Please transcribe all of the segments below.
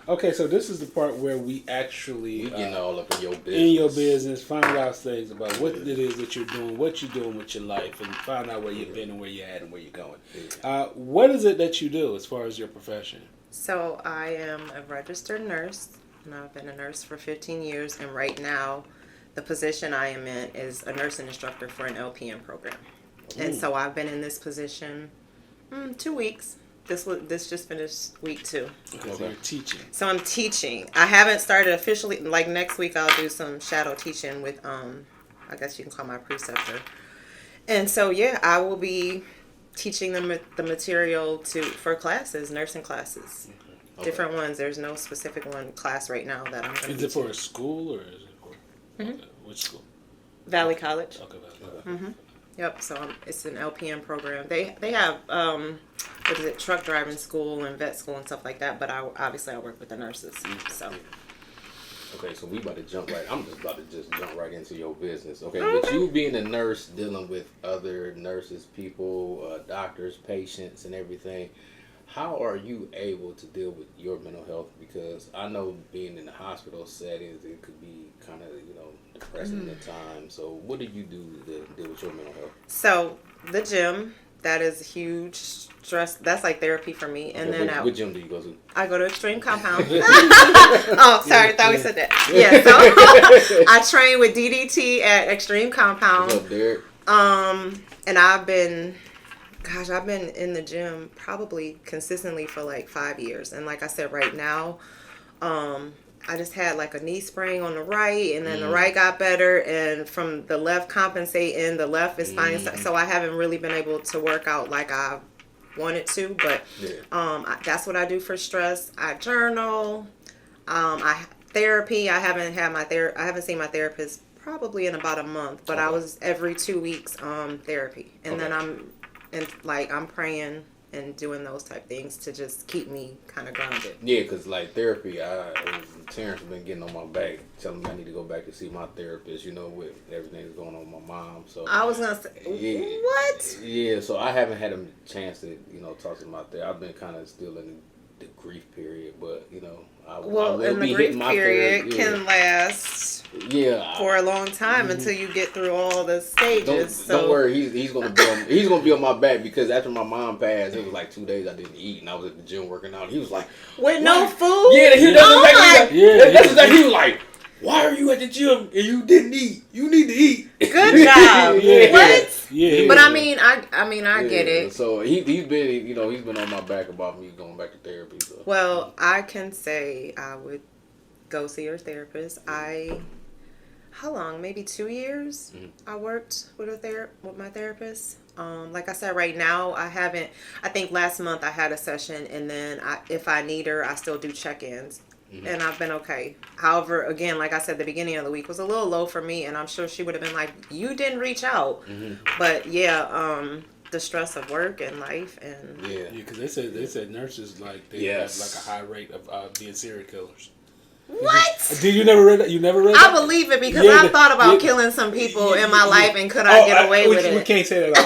Okay, so this is the part where we actually We getting all up in your business. find out things about what it is that you're doing, what you're doing with your life, and find out where you've been and where you're at and where you're going. What is it that you do as far as your profession? So I am a registered nurse, and I've been a nurse for 15 years. And right now, the position I am in is a nursing instructor for an LPN program. And so I've been in this position 2 weeks. This just finished week 2. Okay, so you're teaching. So I'm teaching. I haven't started officially. Like next week, I'll do some shadow teaching with I guess you can call my preceptor. And so yeah, I will be teaching them the material for classes, nursing classes, different ones. There's no specific one class right now that I'm going to teach. Is it for a school or is it for which school? Valley College. Okay, Valley. Mm-hmm. Yep. So it's an LPN program. They have what is it, truck driving school and vet school and stuff like that. But I work with the nurses. So. Okay, so we about to jump right. I'm just about to jump right into your business. Okay, with you being a nurse, dealing with other nurses, people, doctors, patients, and everything, how are you able to deal with your mental health? Because I know being in the hospital settings, it could be kind of depressing at times. So what do you do to deal with your mental health? So the gym. That is a huge stress. That's like therapy for me. And Okay, then what gym do you go to? I go to Extreme Compound. Oh, sorry. I thought we said that. Yeah. So I train with DDT at Extreme Compound. What's up, Derek? And I've been in the gym probably consistently for like 5 years. And like I said, right now, I just had like a knee sprain on the right, and then the right got better, and from the left compensating, the left is fine. So I haven't really been able to work out like I wanted to, but that's what I do for stress. I journal. Therapy. I haven't seen my therapist probably in about a month, but I was every 2 weeks therapy, and then I'm praying and doing those type things to just keep me kind of grounded. Yeah, because like therapy, Terrence has been getting on my back, telling me I need to go back and see my therapist, with everything that's going on with my mom. So I was going to say, what? Yeah, so I haven't had a chance to, talk to my therapist. I've been kind of still in the grief period, but, I will and be the grief hitting my period therapy. can last for a long time until you get through all the stages. Don't worry, he's gonna be on my back, because after my mom passed, it was like 2 days I didn't eat, and I was at the gym working out. He was like, with no food? Yeah, that's exactly. He was like, why are you at the gym and you didn't eat? You need to eat. Good job. What? Yeah. But I get it. So he's been, he's been on my back about me going back to therapy. So. Well, I can say I would go see your therapist. How long? Maybe 2 years. I worked with my therapist. Like I said, right now I haven't. I think last month I had a session, and then if I need her, I still do check-ins. And I've been okay. However, again, like I said, the beginning of the week was a little low for me, and I'm sure she would have been like, you didn't reach out. But yeah, the stress of work and life, and because they said nurses have like a high rate of being serial killers. What? Did you never read that? You never read that? I believe it, because I've thought about killing some people in my life, and could I get away with it? We can't say that.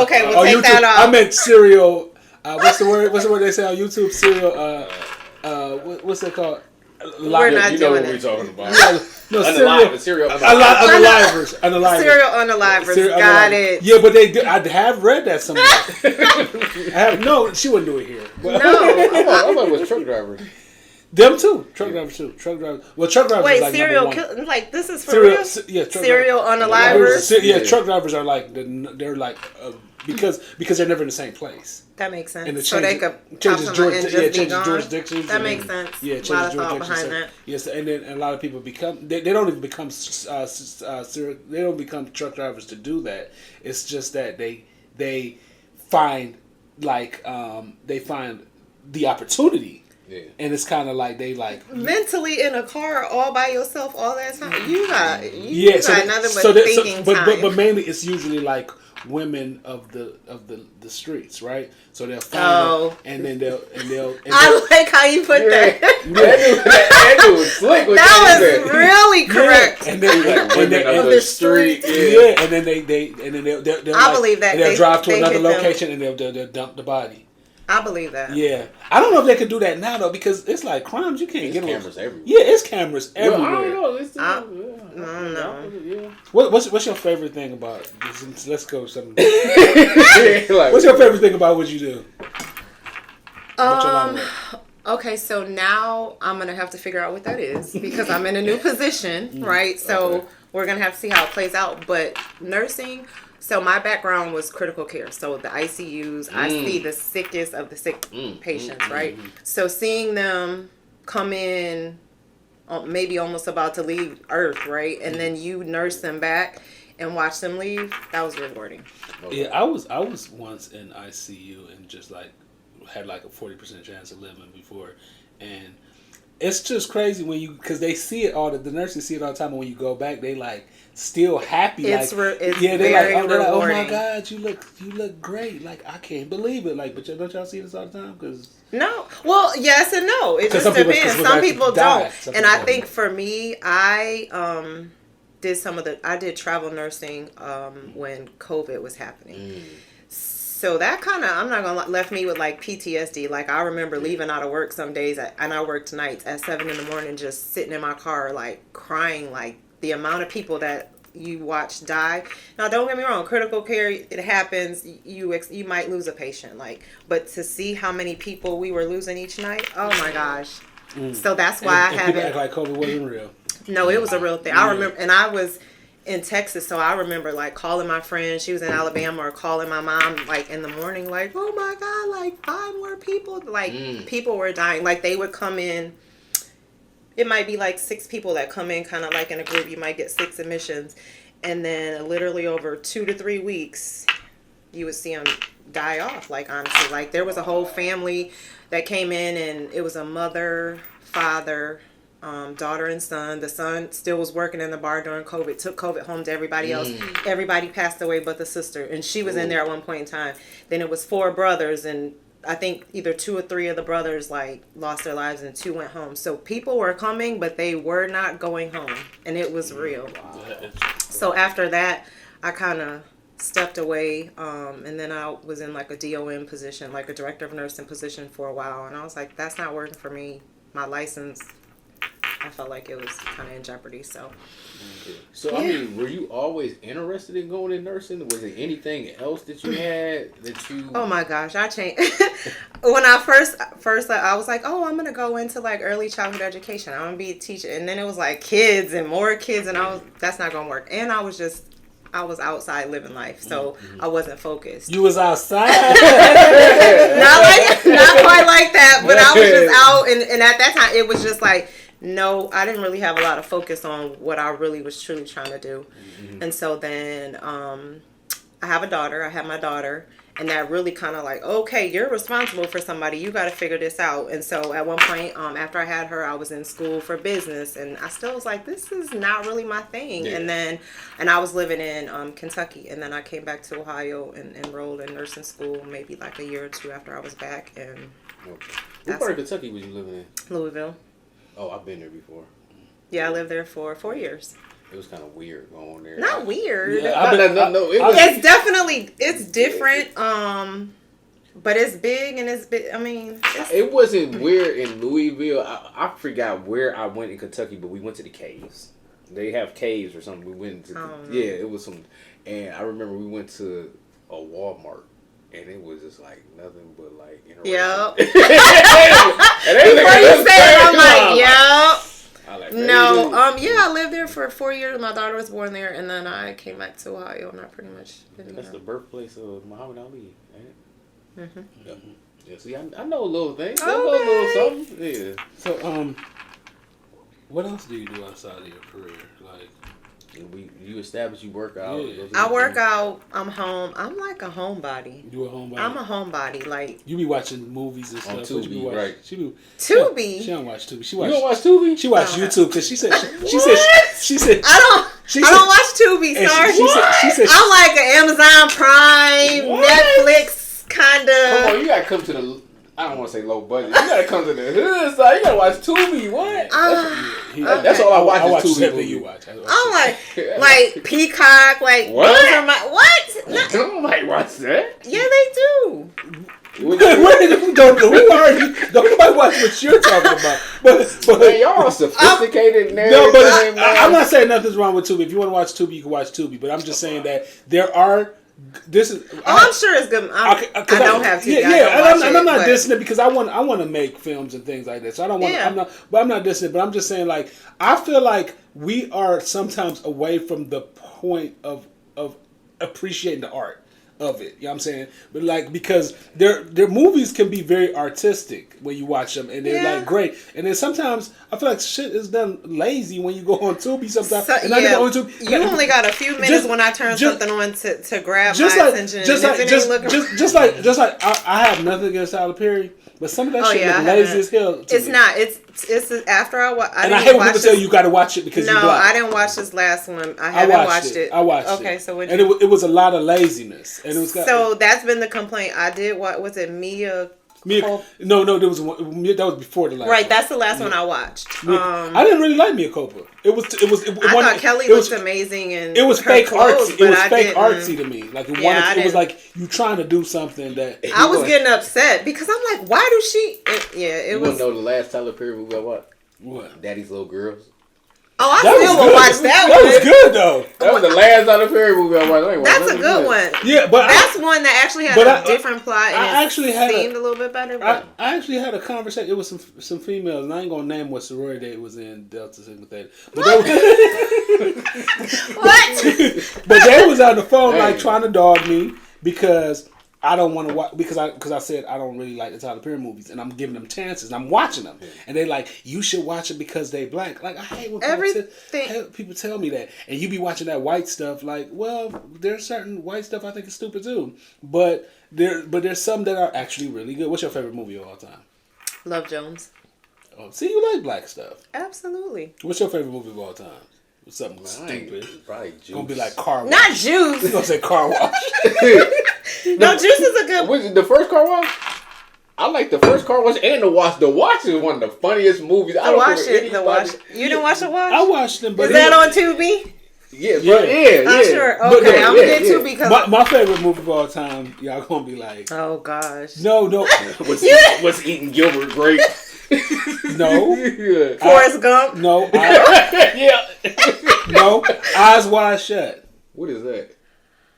Okay, we'll take YouTube, that off. I meant serial. What's the word? What's the word they say on YouTube? Serial. What's it called? We're not doing what it. We're talking about. Serial unalivers. Serial unalivers. Got it. Yeah, but they do. I have read that somewhere. She wouldn't do it here. No. I thought it was truck drivers. Them too. Truck drivers too. Truck drivers. Well, truck drivers. Wait, are like serial #1. Like this is for real? Yeah, serial unalivers. Truck drivers are like they're like because they're never in the same place. That makes sense. And so they could changes changes jurisdictions. That makes sense. Yeah, changes jurisdictions. A lot of thought behind that. Yes, and then a lot of people become they don't even become they don't become truck drivers to do that. It's just that they find they find the opportunity. Yeah. And it's kind of like they mentally in a car all by yourself all that time. You got nothing but thinking time. But mainly it's usually like women of the streets, right? So they'll find them, and then they'll I like how you put that. That dude was slick with that was really correct. Yeah. And then women of the street. Yeah. And then they'll I believe that they'll drive to another location and they'll dump the body. I believe that. Yeah, I don't know if they could do that now though, because it's like crimes you can't get cameras everywhere. Yeah, it's cameras everywhere. Well, I don't know. I don't know. Yeah. What's your favorite thing about? Let's go with something. What's your favorite thing about what you do? Okay, so now I'm gonna have to figure out what that is because I'm in a new position, right? So we're gonna have to see how it plays out. But nursing. So my background was critical care. So the ICUs, I see the sickest of the sick patients, right? So seeing them come in, maybe almost about to leave Earth, right? And then you nurse them back and watch them leave. That was rewarding. Yeah, I was once in ICU and just like had like a 40% chance of living before, and it's just crazy when you, because they see it all, the nurses see it all the time, and when you go back, they like still happy. It's like, it's yeah, very they're like, oh rewarding. my God, you look great. Like, I can't believe it. Like, but don't y'all see this all the time? Because no, well, yes and no. It just depends. Some people don't, and I think for me, I did travel nursing when COVID was happening. So that kind of, I'm not gonna left me with like PTSD. Like I remember leaving out of work some days, and I worked nights at 7 a.m, just sitting in my car like crying, like the amount of people that you watch die. Now don't get me wrong, critical care, it happens. You might lose a patient, like, but to see how many people we were losing each night, oh my gosh. So that's why I haven't. People act like COVID wasn't real. No, it was a real thing. I remember, and I was in Texas, so I remember like calling my friend, she was in Alabama, or calling my mom like in the morning, like, oh my God, like 5 more people, like people were dying. Like they would come in, it might be like 6 people that come in kind of like in a group, you might get 6 admissions, and then literally over 2 to 3 weeks you would see them die off. Like honestly, like there was a whole family that came in, and it was a mother, father, daughter and son. The son still was working in the bar during COVID, took COVID home to everybody else. Everybody passed away but the sister, and she was in there at one point in time. Then it was 4 brothers, and I think either 2 or 3 of the brothers like lost their lives and 2 went home. So people were coming, but they were not going home, and it was real. So after that, I kind of stepped away, and then I was in like a DON position, like a director of nursing position for a while, and I was like, that's not working for me. My license, I felt like it was kind of in jeopardy. So I mean, were you always interested in going in nursing? Was there anything else that you had that you? Oh my gosh, I changed. When I first I was like, oh, I'm gonna go into like early childhood education. I'm gonna be a teacher, and then it was like kids and more kids, and that's not gonna work. And I was outside living life, so I wasn't focused. You was outside? not quite like that, but I was just out, and at that time it was just like, no, I didn't really have a lot of focus on what I really was truly trying to do. And so then I have a daughter. I have my daughter, and that really kind of like, okay, you're responsible for somebody. You got to figure this out. And so at one point, after I had her, I was in school for business, and I still was like, this is not really my thing. Yeah. And I was living in Kentucky, and then I came back to Ohio and enrolled in nursing school maybe like a year or 2 after I was back. And what part of Kentucky was you living in? Louisville. Oh, I've been there before. Yeah, I lived there for 4 years. It was kind of weird going there. Not weird. Yeah, It's different. But it's big, and it's big. I mean, it wasn't weird in Louisville. I forgot where I went in Kentucky, but we went to the caves. They have caves or something. We went to it was some, and I remember we went to a Walmart. And it was just like nothing but like interesting. Yep. Before you say it, I'm like, yep. No, I lived there for 4 years. My daughter was born there, and then I came back to Ohio, and I pretty much been That's the birthplace of Muhammad Ali, ain't it? Mm-hmm. Yeah. See, I know a little thing. I know a little something. Yeah. So, what else do you do outside of your career? Like, you establish, you work out. Yeah. I work out. I'm home. I'm like a homebody. You a homebody? I'm a homebody. Like, you be watching movies and stuff. On Tubi, right? Tubi. She don't watch Tubi. You don't watch Tubi? She watch YouTube because she said I don't watch Tubi. Sorry. She said I'm like an Amazon Prime, Netflix kind of. Come on, you gotta come to the. I don't want to say low budget. You gotta come to the hood side. You gotta watch Tubi. What? That's all I watch. I watch is Tubi. Everything you watch. I'm like Peacock. Like what? Those are what? I don't like watch that. Yeah, they do. Which, Who are you? Don't nobody watch what you're talking about. But man, y'all are sophisticated and no, but everything, man. I'm not saying nothing's wrong with Tubi. If you want to watch Tubi, you can watch Tubi. But I'm just saying that there are. I'm sure it's good. I don't have to. And I'm not dissing it because I want to make films and things like that. So I don't want. Yeah. I'm not dissing it. But I'm just saying, like, I feel like we are sometimes away from the point of appreciating the art of it. You know what I'm saying? But like, because their movies can be very artistic when you watch them, and they're like great. And then sometimes I feel like shit is done lazy when you go on Tubi sometimes. So, and I yeah, go on Tubi. You only got a few minutes when I turn something on to grab my attention. Just like I have nothing against Tyler Perry, but some of that shit look lazy as hell. It's not. It's after I watch. And I hate when people tell you got to watch it because you black. I didn't watch this last one. I haven't watched it. I watched it. Okay, so it was a lot of laziness, and it was so that's been the complaint. I did. What was it? Mia. No, that was before the last. Right, one. that's the last one I watched. I didn't really like Mia Copa. I thought Kelly looked amazing, and it was fake artsy. It was fake artsy to me. Like it was like you trying to do something that I was getting upset because I'm like, why do she? You want to know the last Tyler Perry movie I watched? What? Daddy's Little Girls. Oh, I still will watch that one. That was good though. That was the last Tyler Perry movie I watched. That's a good one. Yeah, but that's one that actually had a different plot and seemed a little bit better. I actually had a conversation. It was some females, and I ain't gonna name what sorority it was in, Delta Sigma Theta. But what? But they was on the phone like trying to dog me because I don't want to watch because I said I don't really like the Tyler Perry movies, and I'm giving them chances and I'm watching them, and they like you should watch it because they black. Like I hate when people tell me that, and you be watching that white stuff. Like, well, there's certain white stuff I think is stupid too, but there's some that are actually really good. What's your favorite movie of all time? Love Jones. Oh, see, you like black stuff. Absolutely. What's your favorite movie of all time? Something stupid. Probably Juice. Gonna be like Car Wash. Not Juice. You gonna say Car Wash? No, Juice is a good. Was the first Car Wash? I like the first Car Wash and The Wash. The Wash is one of the funniest movies. The Wash. You didn't watch The Wash? I watched them, but is that on Tubi? Yeah, yeah. I'm sure. Okay, I'm gonna get Tubi because my favorite movie of all time. Y'all gonna be like, oh gosh, no. was eating Gilbert Grape. No. Forrest Gump. No. Yeah. No. Eyes Wide Shut. What is that?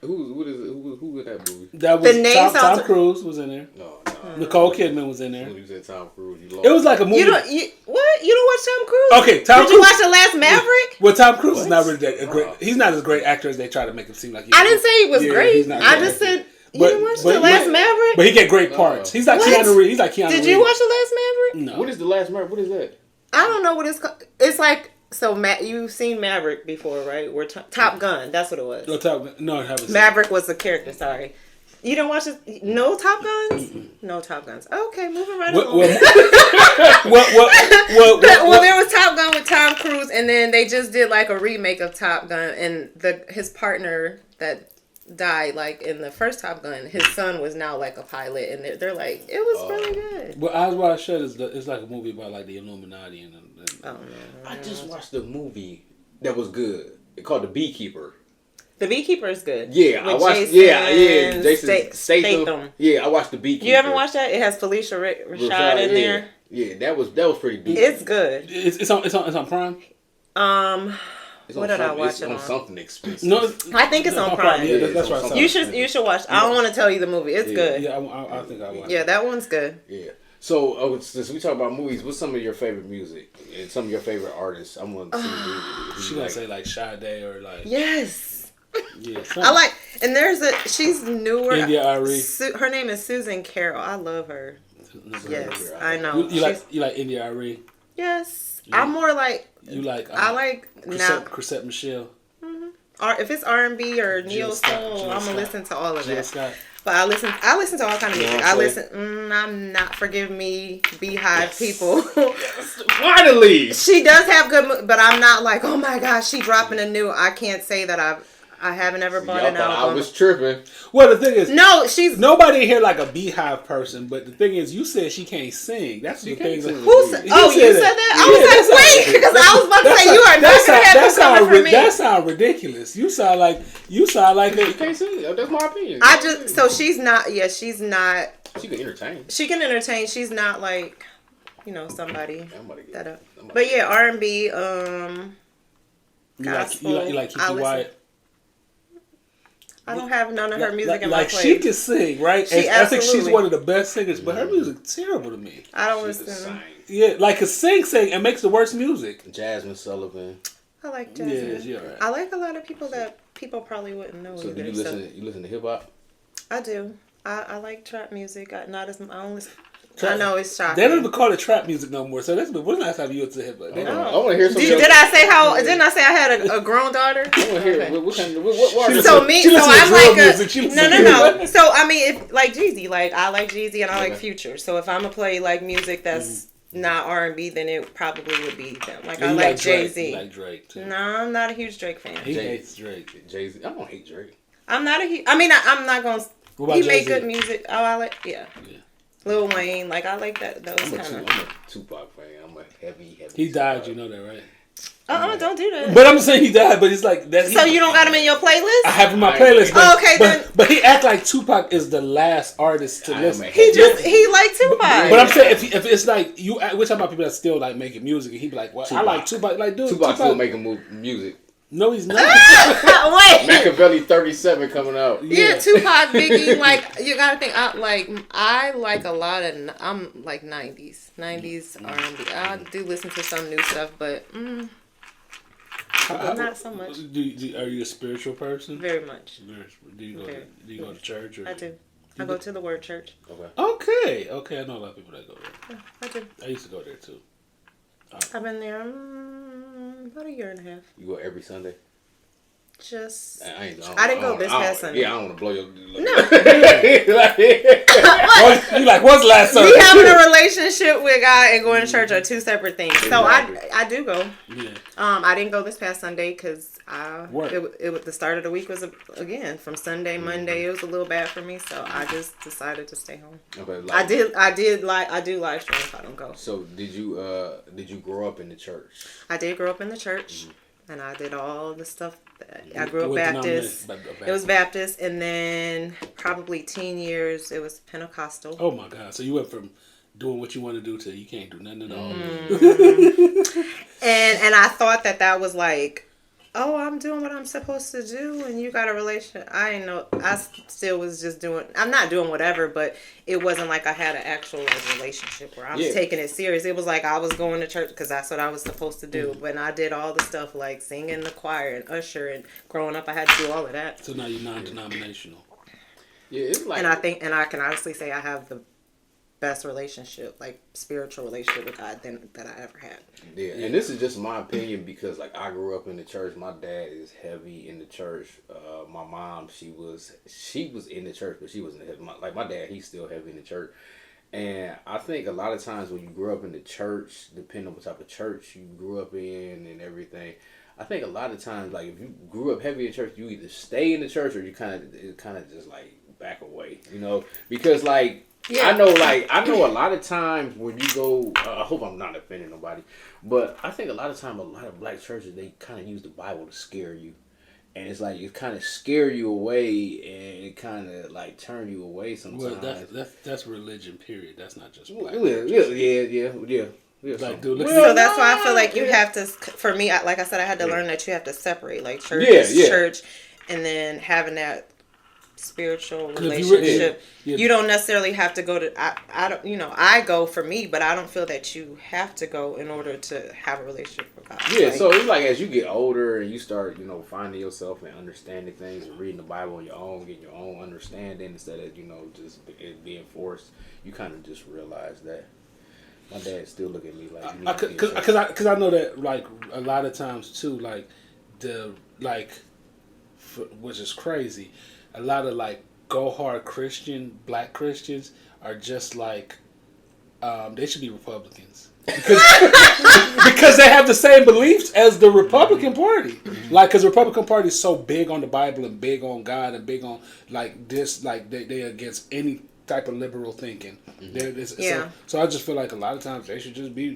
Who in that movie? That was Tom Cruise was in there. No. Nicole Kidman was in there. When you said Tom Cruise, you lost. It was like a movie. You don't watch Tom Cruise? Okay, Tom Cruise. Did you watch The Last Maverick? Well, Tom Cruise is not really that great. He's not as great actor as they try to make him seem like he is. I didn't say he was great. He's not I just said you didn't watch The Last Maverick? But he get great parts. He's like Keanu Reeves. Did you watch The Last Maverick? No. What is The Last Maverick? What is that? I don't know what it's called. It's like, so you've seen Maverick before, right? Where Top Gun, that's what it was. No, I haven't seen Maverick was the character, sorry. You didn't watch this? No Top Guns? No Top Guns. Okay, moving right along. Well, there was Top Gun with Tom Cruise, and then they just did like a remake of Top Gun, and his partner that died like in the first Top Gun, his son was now like a pilot, and they're like, it was really good. But Eyes Wide Shut is like a movie about like the Illuminati and oh no. I just watched a movie that was good. It's called The Beekeeper. The Beekeeper is good. Yeah, I watched. Jason Statham. Yeah, I watched The Beekeeper. You haven't watched that? It has Felicia Rashad in there. Yeah, that was pretty decent. It's good. It's on Prime. What did I watch it on? Something expensive. No, I think it's on Prime. Yeah, that's right. You should watch. I don't want to tell you the movie. It's good. Yeah, I think I watched. Yeah, that one's good. Yeah. So since we talk about movies, what's some of your favorite music and some of your favorite artists? I'm gonna see. She gonna say like Sade or like yes. Yeah, I like, and she's newer. India Ari. Her name is Susan Carroll. I love her. Yes, I know. You like India Ari? Yes, I'm more like. You like? I like Chrisette Michelle. Mm-hmm. If it's R&B or neo soul, I'm gonna listen to all of that. Scott. But I listen to all kind of music. I listen. I'm not, forgive me, Beehive people. Finally, she does have good, but I'm not like, oh my gosh, she dropping a new. I can't say that I haven't ever bought an album. I was tripping. Well, the thing is, she's nobody here like a Beehive person. But the thing is, you said she can't sing. That's the thing. Who said? Oh, you said that? I was like, wait, because I was about to say you are not gonna have this coming from me. That sounds ridiculous. You sound like you can't sing. That's my opinion. So she's not. Yeah, she's not She can entertain. She can entertain. She's not like, somebody that. Somebody. But yeah, R&B. You gospel. like Kiki Wyatt? I don't have none of her music in my playlist. She can sing, right? I think she's one of the best singers, but her music's terrible to me. I don't listen. Yeah, like a sing and makes the worst music. Jasmine Sullivan. I like Jasmine. Yeah, right. I like a lot of people that people probably wouldn't know. So either, do you listen to hip hop? I do. I like trap music. I know it's shocking. They don't even call it trap music no more. So when's the last time you went to hip hop? I want to hear some. Didn't I say I had a grown daughter? I want to hear what I'm like no. So I mean, if like Jeezy, I like Jeezy and I like Future. So if I'm gonna play like music that's not R&B, then it probably would be them. I like Jay-Z. You like Drake too? No, I'm not a huge Drake fan. He hates Drake. Jay-Z. I don't hate Drake. I'm not a huge. I mean, I'm not gonna. He made good music. Oh, I like. Yeah. Lil Wayne, I like that. Those I'm a Tupac fan. I'm a heavy. He died, you know that, right? Don't do that. But I'm saying he died, but it's like that. So you don't got him in your playlist? I have him in my playlist. Then. But he act like Tupac is the last artist to listen. He like Tupac. But I'm saying if it's like we're talking about people that still like making music, and he be like, well, I like Tupac. Like, dude, Tupac still making music. No, he's not. Wait. Machiavelli 37 coming out. Yeah, Tupac, Biggie. You gotta think. I like a lot of. I'm like 90s R&B. I do listen to some new stuff, but not so much. Are you a spiritual person? Very much. Do you go to church? Or? I do. I go to the Word Church. Okay. I know a lot of people that go there. Yeah, I do. I used to go there too. I've been there about a year and a half. You go every Sunday? I didn't go this past Sunday. Yeah, I don't want to blow your... No. You like, what's last Sunday? Me having a relationship with God and going to church are two separate things. So I do go. Yeah. I didn't go this past Sunday because the start of the week was, again, from Sunday, Monday. It was a little bad for me, so I just decided to stay home. Okay, I do live stream if I don't go. So did you grow up in the church? I did grow up in the church. And I did all the stuff. I grew up Baptist. It was Baptist. And then probably teen years, it was Pentecostal. Oh, my God. So you went from doing what you want to do to you can't do nothing at all. And I thought that was like, oh, I'm doing what I'm supposed to do. And you got a relationship. I didn't know. I still was just doing. I'm not doing whatever, but it wasn't like I had an actual relationship where I was taking it serious. It was like I was going to church because that's what I was supposed to do. But I did all the stuff like singing in the choir and usher, and growing up I had to do all of that. So now you're non-denominational. Yeah, it's like, and I can honestly say I have the best relationship, like spiritual relationship with God that I ever had. Yeah, and this is just my opinion because like I grew up in the church. My dad is heavy in the church. My mom, she was in the church, but she wasn't like my dad. He's still heavy in the church. And I think a lot of times when you grow up in the church, depending on what type of church you grew up in and everything, I think a lot of times, like if you grew up heavy in church, you either stay in the church or you kind of just like back away, because like. Yeah. I know a lot of times when you go, I hope I'm not offending nobody, but I think a lot of time, a lot of black churches, they kind of use the Bible to scare you. And it's like, it kind of scare you away and it kind of like turn you away sometimes. Well, that's religion, period. That's not just black Yeah. Like, dude, so that's why I feel like you have to, for me, like I said, I had to learn that you have to separate like church, church, and then having that spiritual relationship. You don't necessarily have to go to I don't I go for me, but I don't feel that you have to go in order to have a relationship with God. So it's like as you get older and you start finding yourself and understanding things and reading the Bible on your own, getting your own understanding instead of just it being forced, you kind of just realize that my dad still look at me like because I know that like a lot of times too, like which is crazy, a lot of like go hard black Christians are just like they should be Republicans because they have the same beliefs as the Republican Party. Like, because the Republican Party is so big on the Bible and big on God and big on like this, like they're against any type of liberal thinking. So I just feel like a lot of times they should just be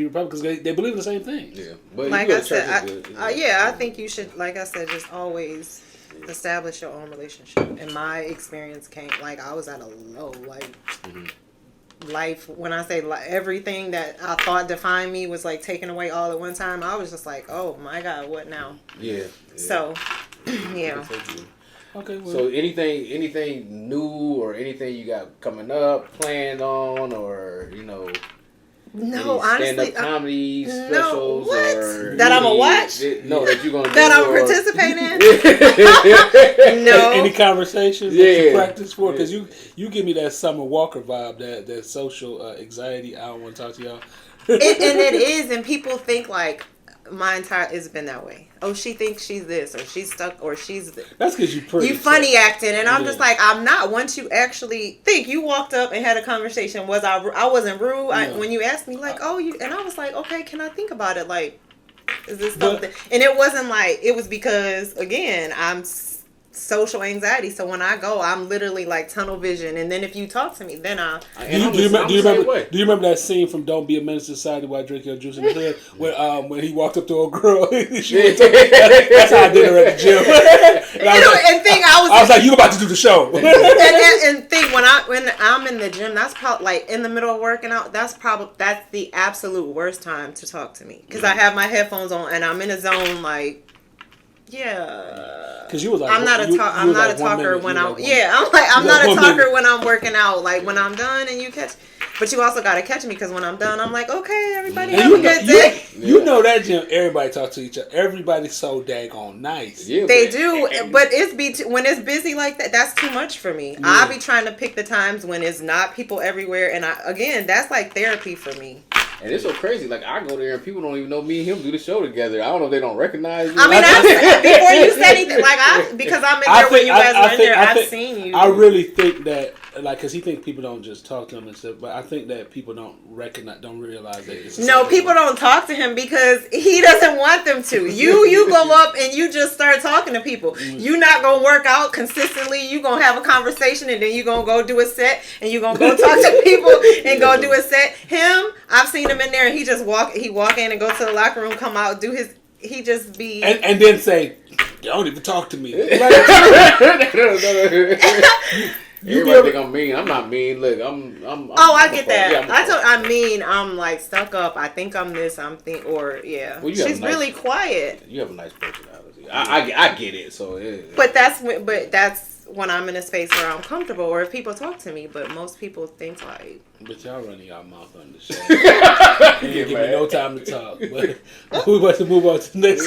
Republicans because they believe in the same thing. Yeah, but like I said, I think you should, like I said, just always establish your own relationship. And my experience came, like, I was at a low, like, life. When I say everything that I thought defined me was, like, taken away all at one time, I was just like, oh, my God, what now? Yeah. So, yeah. Okay. Well. So anything new or anything you got coming up, planned on, or No, any honestly, stand-up comedy specials what? or That I'ma watch? No, that you're gonna That do, I'm or... participating in? No. Any conversations that you practice for? Because you give me that Summer Walker vibe, that social anxiety. I don't want to talk to y'all. And it is, and people think like my entire it's been that way. Oh, she thinks she's this, or she's stuck, or she's this. That's because you pretty. You funny acting, and I'm just like, I'm not. Once you actually think, you walked up and had a conversation. Was I wasn't rude when you asked me, like, oh, you, and I was like, okay, can I think about it? Like, is this something? And it wasn't like, it was because again, I'm social anxiety. So when I go, I'm literally like tunnel vision. And then if you talk to me, then do you remember that scene from Don't Be a Menace to Society while I drink your juice in the hood when he walked up to a girl? That's how I did her at the gym. I was like, you about to do the show. and think when I'm in the gym, that's probably like in the middle of working out. That's the absolute worst time to talk to me because I have my headphones on and I'm in a zone like. Yeah, because you was like, I'm not a talker when I'm not a talker when I'm working out. Like when I'm done and you catch, but you also gotta catch me because when I'm done, I'm like, okay, everybody have a good day. You know that gym, everybody talk to each other. Everybody's so daggone nice. Yeah, they do, but when it's busy like that, that's too much for me. Yeah. I be trying to pick the times when it's not people everywhere, and that's like therapy for me. And it's so crazy. Like, I go there and people don't even know me and him do the show together. I don't know if they don't recognize me. I mean, before you said anything, because I'm in there when you guys were in there, I've seen you. I really think that, like, because he thinks people don't just talk to him and stuff, but I think that people don't realize that it's people don't talk to him because he doesn't want them to. You go up and you just start talking to people. You're not going to work out consistently. You're going to have a conversation and then you're going to go do a set and you're going to go talk to people and go do a set. Him, I've seen him in there and he walk in and go to the locker room, come out, do his, he just be. And then say, don't even talk to me. Everybody think I'm mean. I'm not mean. Look, I'm I get that. Yeah, I'm like stuck up. I think I'm this. Well, she's really quiet. You have a nice personality. I get it. So. Yeah. But that's when I'm in a space where I'm comfortable, or if people talk to me. But most people think like. But y'all running y'all mouth on the show. You give me no time to talk. But we about to move on to the next.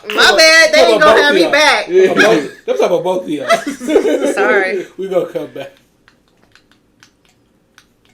My bad. They ain't gonna have me back. Let's talk about both of y'all. Sorry. We gonna come back.